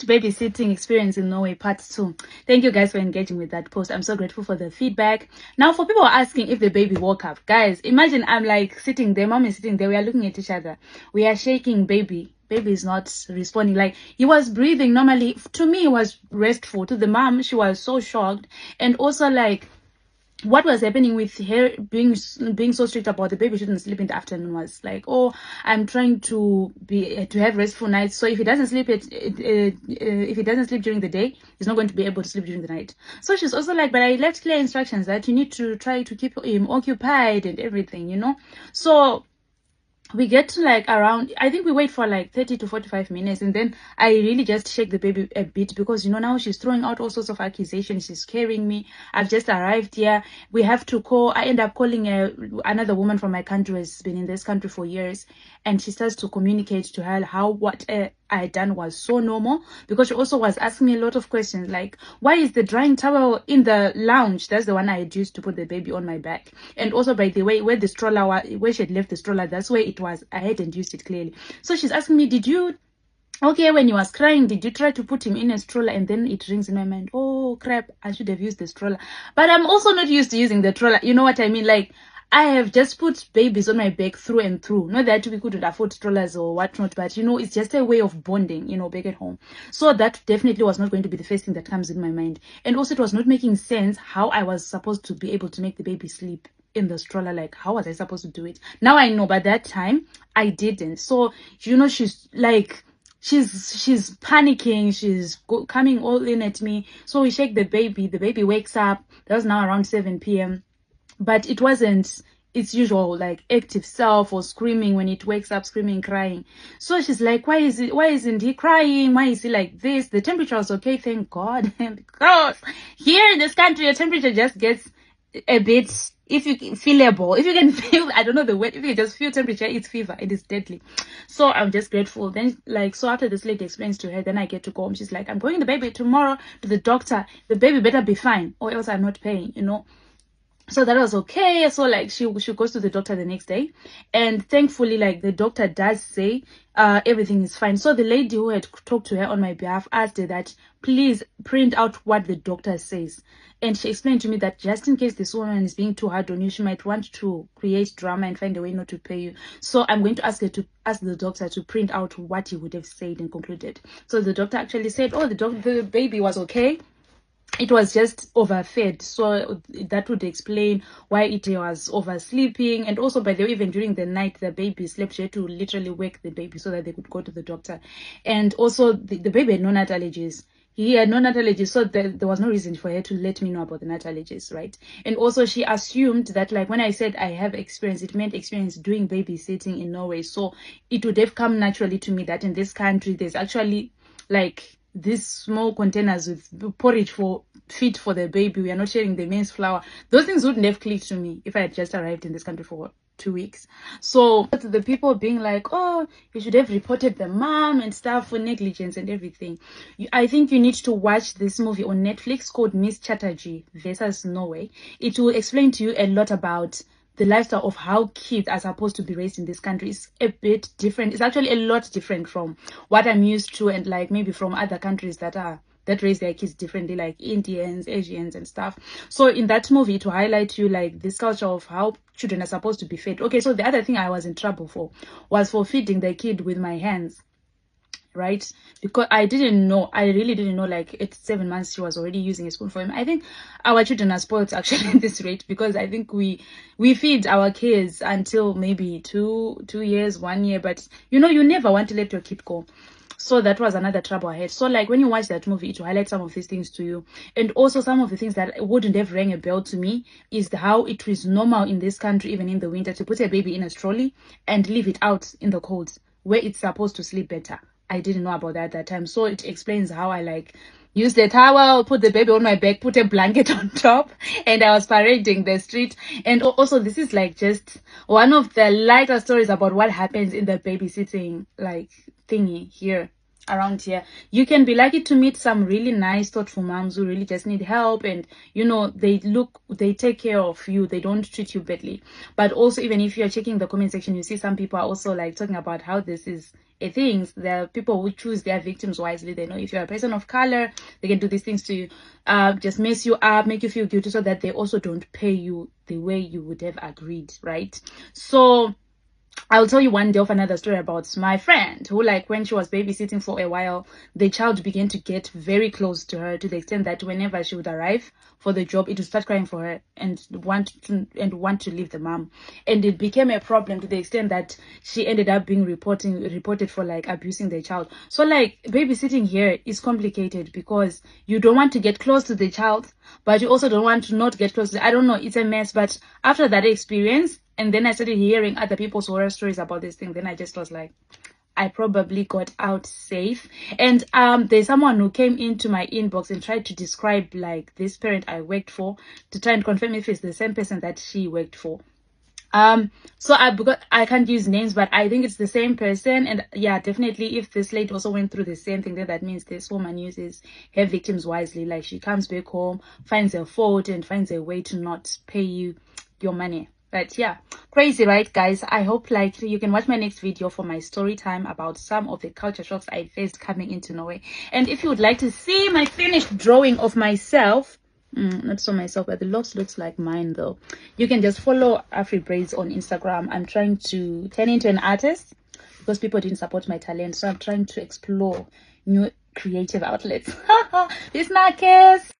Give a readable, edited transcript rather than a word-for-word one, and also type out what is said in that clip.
Babysitting experience in Norway part 2. Thank you guys for engaging with that post. I'm so grateful for the feedback. Now, for people asking if the baby woke up, guys, imagine I'm like sitting there, mom is sitting there, we are looking at each other, we are shaking. Baby is not responding. Like, he was breathing normally. To me, it was restful. To the mom, she was so shocked. And also, like, what was happening with her being so strict about the baby shouldn't sleep in the afternoon was like, oh, I'm trying to have restful nights, so if he doesn't sleep if he doesn't sleep during the day, he's not going to be able to sleep during the night. So she's also like, but I left clear instructions that you need to try to keep him occupied and everything, you know. So we get to like around, I think we wait for like 30 to 45 minutes, and then I really just shake the baby a bit, because you know, now she's throwing out all sorts of accusations. She's scaring me. I've just arrived here. We have to call, I end up calling another woman from my country who has been in this country for years, and she starts to communicate to her how what I had done was so normal, because she also was asking me a lot of questions like, why is the drying towel in the lounge? That's the one I had used to put the baby on my back. And also, by the way, where the stroller was, where she had left the stroller, that's where it was. I hadn't used it clearly. So she's asking me, did you, okay, when he was crying, did you try to put him in a stroller? And then it rings in my mind, oh crap, I should have used the stroller. But I'm also not used to using the stroller, you know what I mean? Like, I have just put babies on my back through and through. Not that we couldn't afford strollers or whatnot, but you know, it's just a way of bonding, you know, back at home. So that definitely was not going to be the first thing that comes in my mind. And also, it was not making sense how I was supposed to be able to make the baby sleep in the stroller. Like, how was I supposed to do it? Now I know, but that time I didn't. So, you know, she's like, she's panicking, she's coming all in at me. So we shake the baby wakes up. That was now around 7 p.m. but it wasn't its usual like active self or screaming when it wakes up, screaming, crying. So she's like, why isn't he crying? Why is he like this? The temperature was okay, thank God. Because here in this country, your temperature just gets a bit, if you feelable, if you can feel, I don't know the word, if you just feel temperature, it's fever, it is deadly. So I'm just grateful. Then, like, so after this lady explains to her, then I get to go home. She's like, I'm going the baby tomorrow to the doctor, the baby better be fine or else I'm not paying, you know. So that was okay. So like she goes to the doctor the next day, and thankfully, like, the doctor does say everything is fine. So the lady who had talked to her on my behalf asked her that please print out what the doctor says, and she explained to me that just in case this woman is being too hard on you, she might want to create drama and find a way not to pay you. So I'm going to ask her to ask the doctor to print out what he would have said and concluded. So the doctor actually said, oh, the baby was okay, it was just overfed. So that would explain why it was oversleeping. And also, by the way, even during the night the baby slept, she had to literally wake the baby so that they could go to the doctor. And also the baby had no nut allergies. He had no nut allergies, so there was no reason for her to let me know about the nut allergies, right? And also, she assumed that, like, when I said I have experience, it meant experience doing babysitting in Norway. So it would have come naturally to me that in this country there's actually like these small containers with porridge for feed for the baby. We are not sharing the maize flour. Those things wouldn't have clicked to me if I had just arrived in this country for 2 weeks. So the people being like, oh, you should have reported the mom and stuff for negligence and everything. I think you need to watch this movie on Netflix called Miss Chatterjee versus Norway. It will explain to you a lot about the lifestyle of how kids are supposed to be raised in this country. Is a bit different. It's actually a lot different from what I'm used to, and like maybe from other countries that raise their kids differently, like Indians, Asians and stuff. So in that movie, to highlight you like this culture of how children are supposed to be fed. Okay, so the other thing I was in trouble for was for feeding the kid with my hands, right? Because I really didn't know, like at 7 months she was already using a spoon for him. I think our children are spoiled actually at this rate, because I think we feed our kids until maybe 2 years, 1 year, but you know, you never want to let your kid go. So that was another trouble I had. So like when you watch that movie, it will highlight some of these things to you. And also some of the things that wouldn't have rang a bell to me is how it is normal in this country, even in the winter, to put a baby in a trolley and leave it out in the cold where it's supposed to sleep better. I didn't know about that at that time. So it explains how I like use the towel, put the baby on my back, put a blanket on top, and I was parading the street. And also, this is like just one of the lighter stories about what happens in the babysitting like thingy here around here. You can be lucky to meet some really nice, thoughtful moms who really just need help, and you know, they take care of you, they don't treat you badly. But also, even if you're checking the comment section, you see some people are also like talking about how this is things. There are people who choose their victims wisely. They know if you're a person of color, they can do these things to you, just mess you up, make you feel guilty, so that they also don't pay you the way you would have agreed, right? So I'll tell you one day of another story about my friend who, like, when she was babysitting for a while, the child began to get very close to her, to the extent that whenever she would arrive for the job, it would start crying for her and want to leave the mom. And it became a problem to the extent that she ended up being reported for, like, abusing the child. So, like, babysitting here is complicated because you don't want to get close to the child, but you also don't want to not get close to I don't know, it's a mess. But after that experience, and then I started hearing other people's horror stories about this thing, then I just was like, I probably got out safe. And there's someone who came into my inbox and tried to describe, like, this parent I worked for, to try and confirm if it's the same person that she worked for. So I can't use names, but I think it's the same person. And yeah, definitely, if this lady also went through the same thing, then that means this woman uses her victims wisely. Like, she comes back home, finds a fault, and finds a way to not pay you your money. But yeah, crazy, right, guys? I hope, like, you can watch my next video for my story time about some of the culture shocks I faced coming into Norway. And if you would like to see my finished drawing of myself, not so myself, but the locks looks like mine though, you can just follow Afri Braids on Instagram. I'm trying to turn into an artist because people didn't support my talent, so I'm trying to explore new creative outlets. Peace, Marcus.